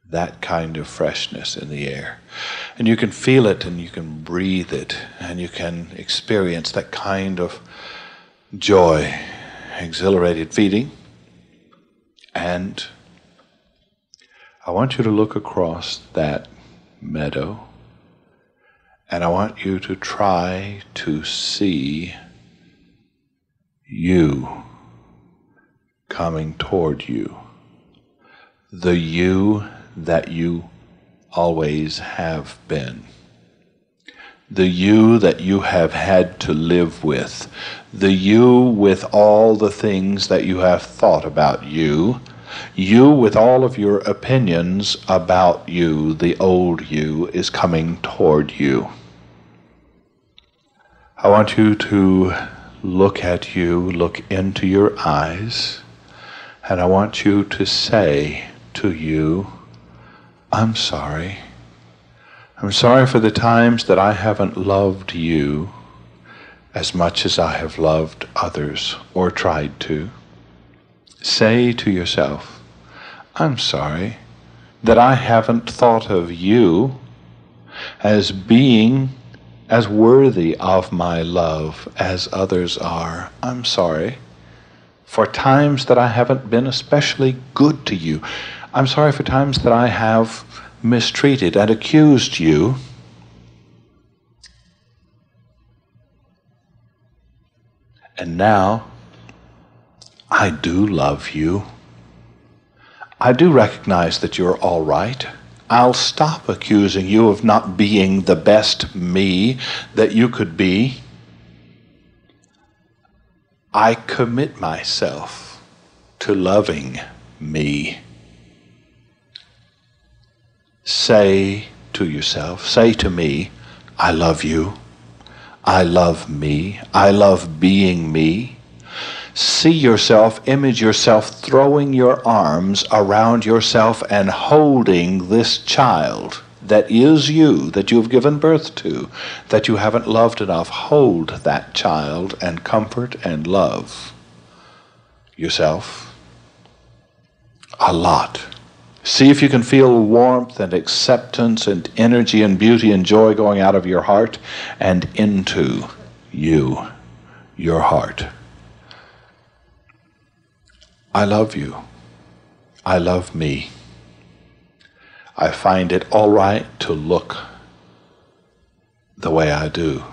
That kind of freshness in the air. And you can feel it and you can breathe it and you can experience that kind of joy, exhilarated feeling. And I want you to look across that meadow, and I want you to try to see you coming toward you. The you that you always have been. The you that you have had to live with. The you with all the things that you have thought about you. You with all of your opinions about you, the old you, is coming toward you. I want you to look at you, look into your eyes, and I want you to say to you, I'm sorry. I'm sorry for the times that I haven't loved you as much as I have loved others or tried to. Say to yourself, I'm sorry that I haven't thought of you as being as worthy of my love as others are. I'm sorry for times that I haven't been especially good to you. I'm sorry for times that I have mistreated and accused you. And now, I do love you. I do recognize that you're all right. I'll stop accusing you of not being the best me that you could be. I commit myself to loving me. Say to yourself, say to me, I love you. I love me. I love being me. See yourself, image yourself throwing your arms around yourself and holding this child that is you, that you've given birth to, that you haven't loved enough. Hold that child and comfort and love yourself a lot. See if you can feel warmth and acceptance and energy and beauty and joy going out of your heart and into you, your heart. I love you. I love me. I find it all right to look the way I do.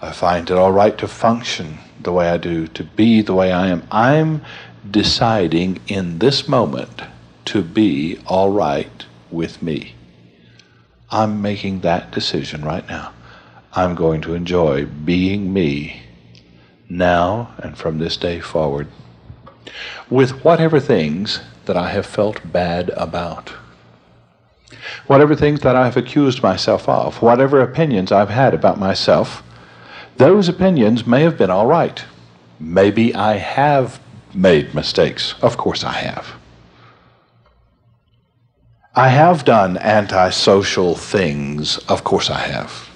I find it all right to function the way I do, to be the way I am. I'm deciding in this moment to be all right with me. I'm making that decision right now. I'm going to enjoy being me now and from this day forward, with whatever things that I have felt bad about, whatever things that I have accused myself of, whatever opinions I've had about myself. Those opinions may have been all right. Maybe I have made mistakes. Of course I have. I have done antisocial things. Of course I have.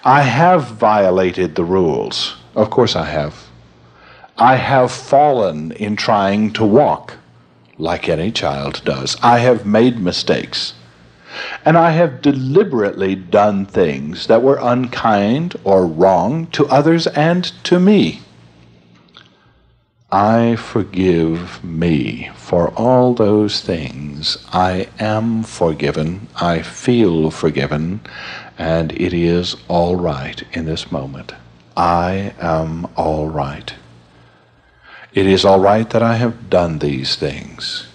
I have violated the rules. Of course I have. I have fallen in trying to walk like any child does. I have made mistakes. And I have deliberately done things that were unkind or wrong to others and to me. I forgive me for all those things. I am forgiven. I feel forgiven. And it is all right in this moment. I am all right. It is all right that I have done these things.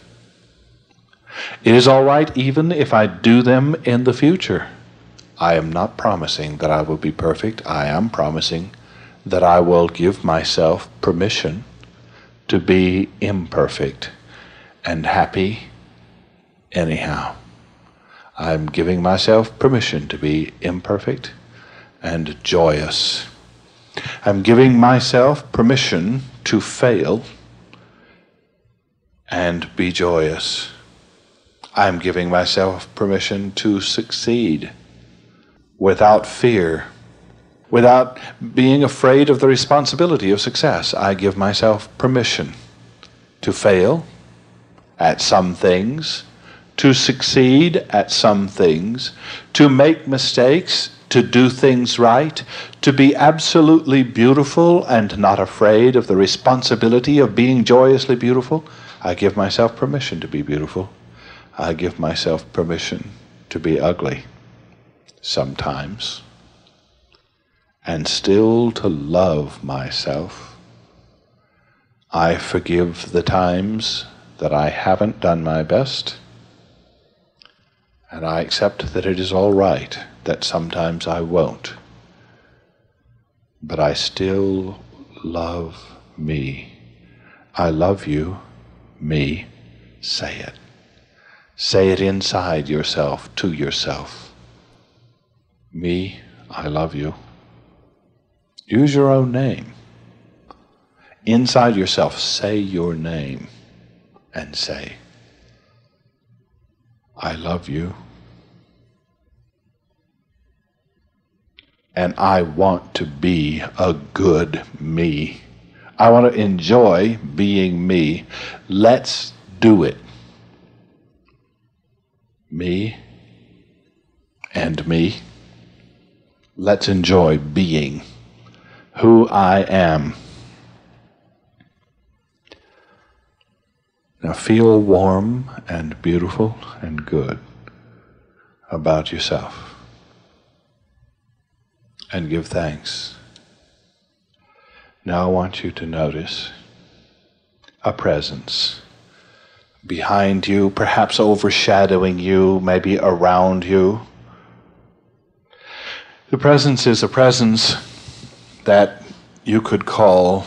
It is all right even if I do them in the future. I am not promising that I will be perfect. I am promising that I will give myself permission to be imperfect and happy anyhow. I'm giving myself permission to be imperfect and joyous. I'm giving myself permission to fail and be joyous. I'm giving myself permission to succeed without fear, without being afraid of the responsibility of success. I give myself permission to fail at some things, to succeed at some things, to make mistakes, to do things right, to be absolutely beautiful and not afraid of the responsibility of being joyously beautiful. I give myself permission to be beautiful. I give myself permission to be ugly sometimes, and still to love myself. I forgive the times that I haven't done my best, and I accept that it is all right that sometimes I won't. But I still love me. I love you, me. Say it. Say it inside yourself, to yourself. Me, I love you. Use your own name. Inside yourself, say your name and say, I love you. And I want to be a good me. I want to enjoy being me. Let's do it. Me and me. Let's enjoy being who I am. Now feel warm and beautiful and good about yourself. And give thanks. Now I want you to notice a presence behind you, perhaps overshadowing you, maybe around you. The presence is a presence that you could call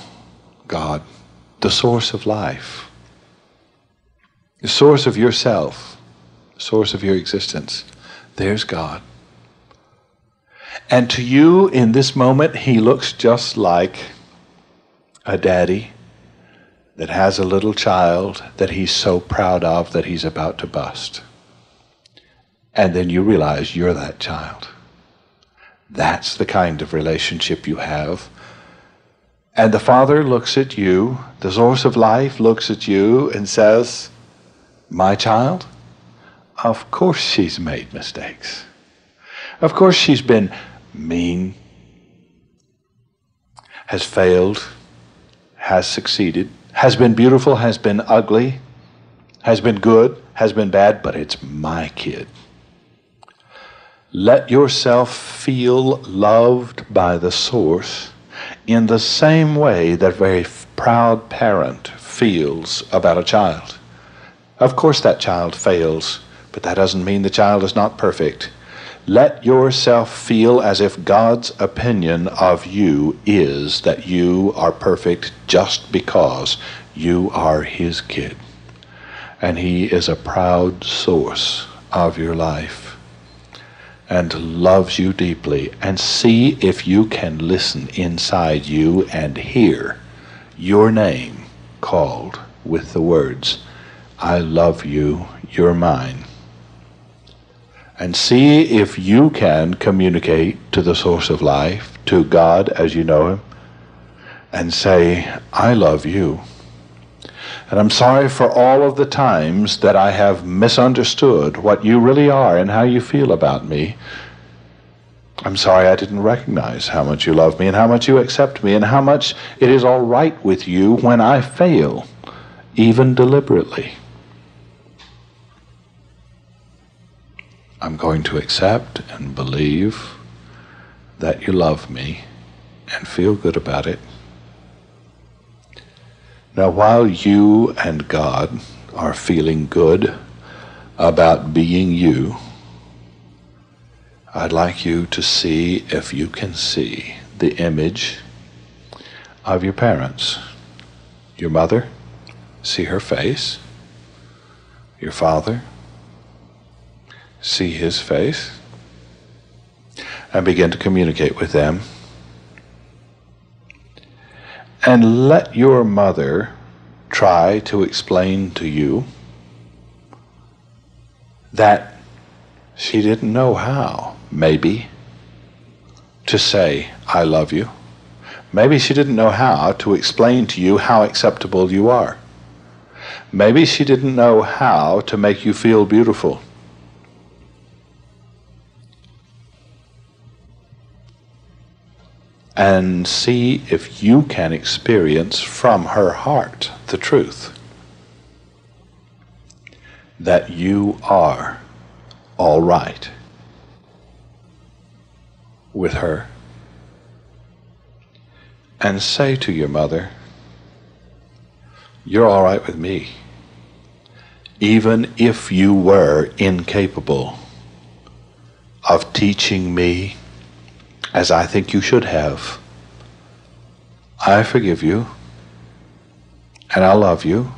God, the source of life, the source of yourself, the source of your existence. There's God. And to you in this moment, he looks just like a daddy that has a little child that he's so proud of that he's about to bust. And then you realize you're that child. That's the kind of relationship you have. And the Father looks at you, the source of life looks at you and says, my child, of course she's made mistakes. Of course she's been mean, has failed, has succeeded, has been beautiful, has been ugly, has been good, has been bad, but it's my kid. Let yourself feel loved by the source in the same way that a very proud parent feels about a child. Of course that child fails, but that doesn't mean the child is not perfect. Let yourself feel as if God's opinion of you is that you are perfect just because you are his kid. And he is a proud source of your life and loves you deeply. And see if you can listen inside you and hear your name called with the words, I love you, you're mine. And see if you can communicate to the source of life, to God as you know him, and say, I love you. And I'm sorry for all of the times that I have misunderstood what you really are and how you feel about me. I'm sorry I didn't recognize how much you love me and how much you accept me and how much it is all right with you when I fail, even deliberately. I'm going to accept and believe that you love me and feel good about it. Now, while you and God are feeling good about being you, I'd like you to see if you can see the image of your parents. Your mother, see her face. Your father, see his face. And begin to communicate with them. And let your mother try to explain to you that she didn't know how, maybe, to say, I love you. Maybe she didn't know how to explain to you how acceptable you are. Maybe she didn't know how to make you feel beautiful. And see if you can experience from her heart the truth that you are all right with her. And say to your mother, you're all right with me, even if you were incapable of teaching me as I think you should have. I forgive you, and I love you,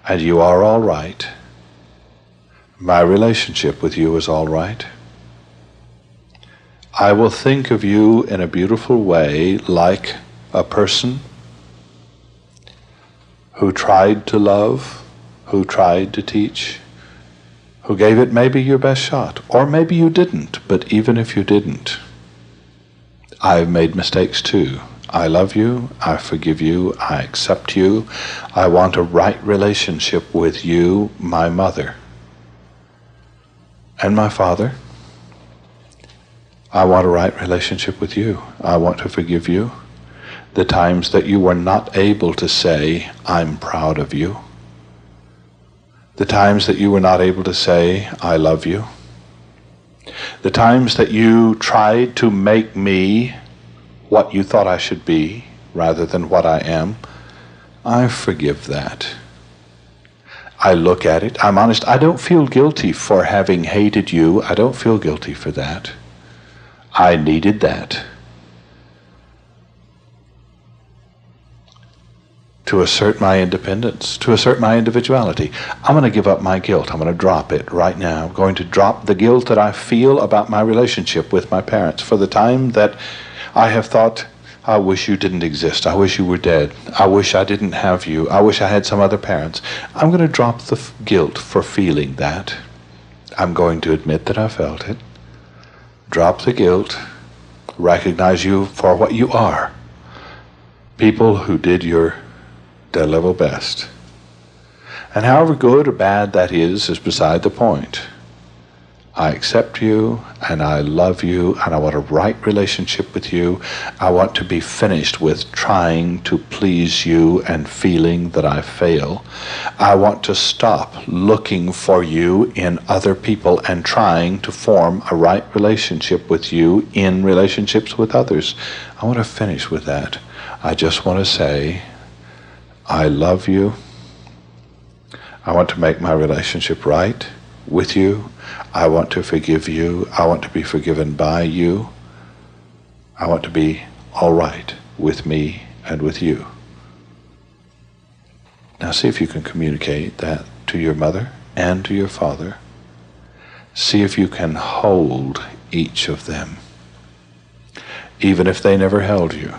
and you are all right. My relationship with you is all right. I will think of you in a beautiful way, like a person who tried to love, who tried to teach, who gave it maybe your best shot, or maybe you didn't, but even if you didn't, I've made mistakes too. I love you, I forgive you, I accept you, I want a right relationship with you, my mother. And my father, I want a right relationship with you. I want to forgive you. The times that you were not able to say, I'm proud of you. The times that you were not able to say, I love you. The times that you tried to make me what you thought I should be rather than what I am, I forgive that. I look at it, I'm honest, I don't feel guilty for having hated you. I don't feel guilty for that. I needed that to assert my independence, to assert my individuality. I'm going to give up my guilt. I'm going to drop it right now. I'm going to drop the guilt that I feel about my relationship with my parents for the time that I have thought, I wish you didn't exist. I wish you were dead. I wish I didn't have you. I wish I had some other parents. I'm going to drop the guilt for feeling that. I'm going to admit that I felt it. Drop the guilt. Recognize you for what you are. People who did their level best. And however good or bad that is beside the point. I accept you, and I love you, and I want a right relationship with you. I want to be finished with trying to please you and feeling that I fail. I want to stop looking for you in other people and trying to form a right relationship with you in relationships with others. I want to finish with that. I just want to say, I love you. I want to make my relationship right with you. I want to forgive you. I want to be forgiven by you. I want to be all right with me and with you. Now see if you can communicate that to your mother and to your father. See if you can hold each of them, even if they never held you.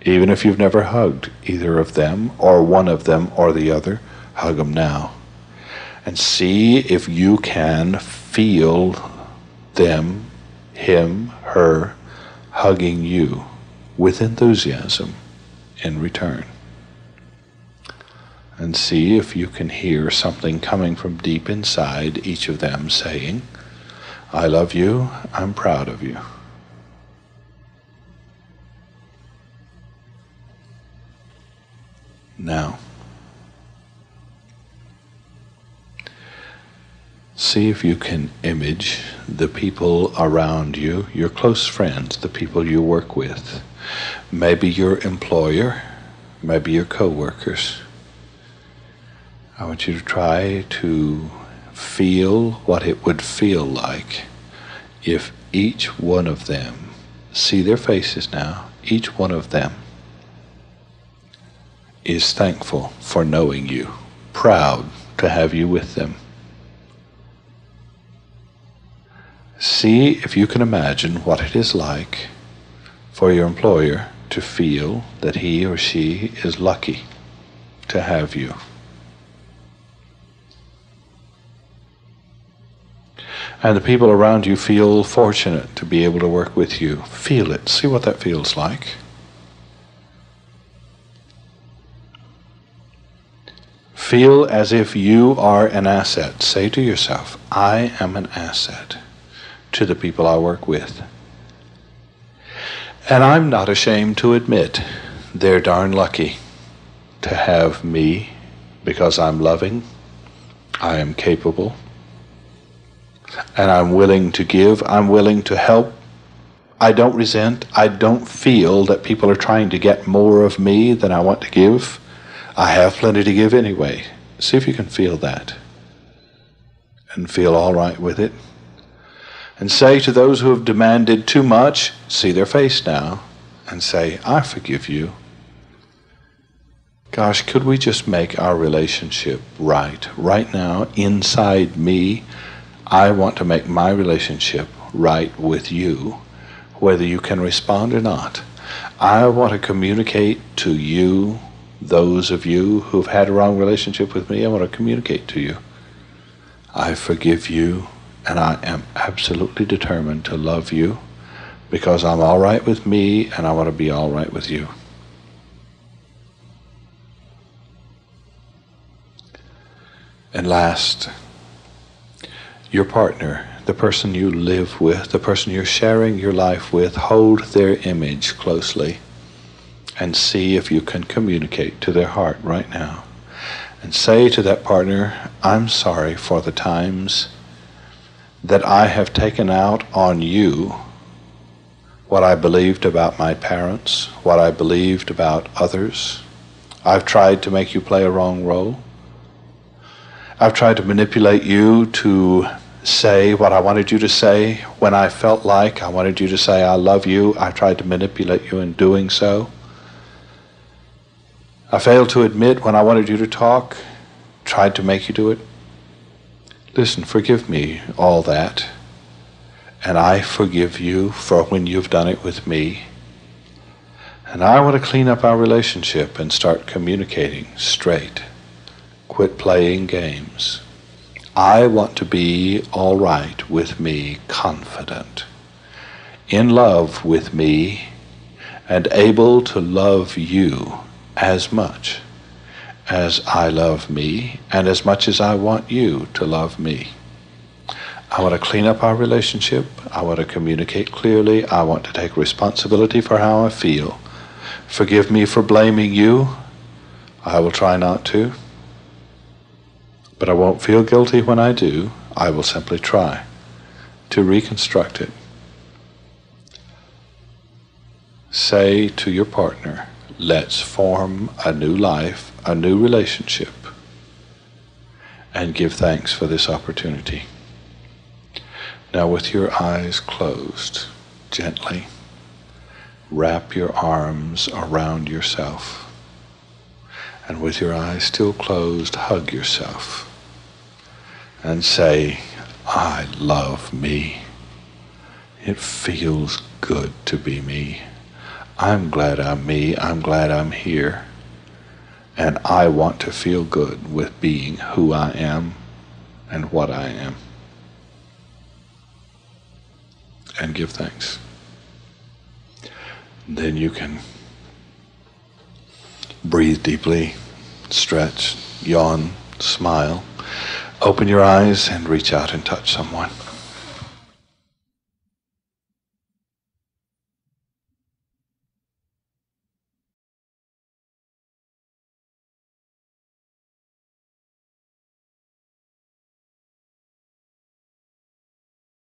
Even if you've never hugged either of them or one of them or the other, hug them now. And see if you can feel them, him, her, hugging you with enthusiasm in return. and see if you can hear something coming from deep inside each of them saying, I love you, I'm proud of you. Now, see if you can image the people around you, your close friends, the people you work with, maybe your employer, maybe your co-workers. I want you to try to feel what it would feel like if each one of them, see their faces now, each one of them is thankful for knowing you, proud to have you with them. See if you can imagine what it is like for your employer to feel that he or she is lucky to have you. And the people around you feel fortunate to be able to work with you. Feel it. See what that feels like. Feel as if you are an asset. Say to yourself, I am an asset to the people I work with. And I'm not ashamed to admit they're darn lucky to have me because I'm loving, I am capable, and I'm willing to give, I'm willing to help. I don't resent, I don't feel that people are trying to get more of me than I want to give. I have plenty to give anyway. See if you can feel that and feel all right with it. And say to those who have demanded too much, see their face now, and say, I forgive you. Gosh, could we just make our relationship right? Right now, inside me, I want to make my relationship right with you, whether you can respond or not. I want to communicate to you, those of you who've had a wrong relationship with me, I want to communicate to you. I forgive you, and I am absolutely determined to love you because I'm all right with me and I want to be all right with you. And last, your partner, the person you live with, the person you're sharing your life with, hold their image closely and see if you can communicate to their heart right now. And say to that partner, I'm sorry for the times that I have taken out on you what I believed about my parents, what I believed about others. I've tried to make you play a wrong role. I've tried to manipulate you to say what I wanted you to say when I felt like I wanted you to say I love you. I tried to manipulate you in doing so. I failed to admit when I wanted you to talk, tried to make you do it. Listen, forgive me all that, and I forgive you for when you've done it with me. And I want to clean up our relationship and start communicating straight. Quit playing games. I want to be all right with me, confident, in love with me, and able to love you as much as I love me and as much as I want you to love me. I want to clean up our relationship. I want to communicate clearly. I want to take responsibility for how I feel. Forgive me for blaming you. I will try not to. But I won't feel guilty when I do. I will simply try to reconstruct it. Say to your partner, let's form a new life, a new relationship, and give thanks for this opportunity. Now, with your eyes closed, gently wrap your arms around yourself. And with your eyes still closed, hug yourself and say, I love me. It feels good to be me. I'm glad I'm me. I'm glad I'm here. And I want to feel good with being who I am and what I am. And give thanks. Then you can breathe deeply, stretch, yawn, smile, open your eyes, and reach out and touch someone.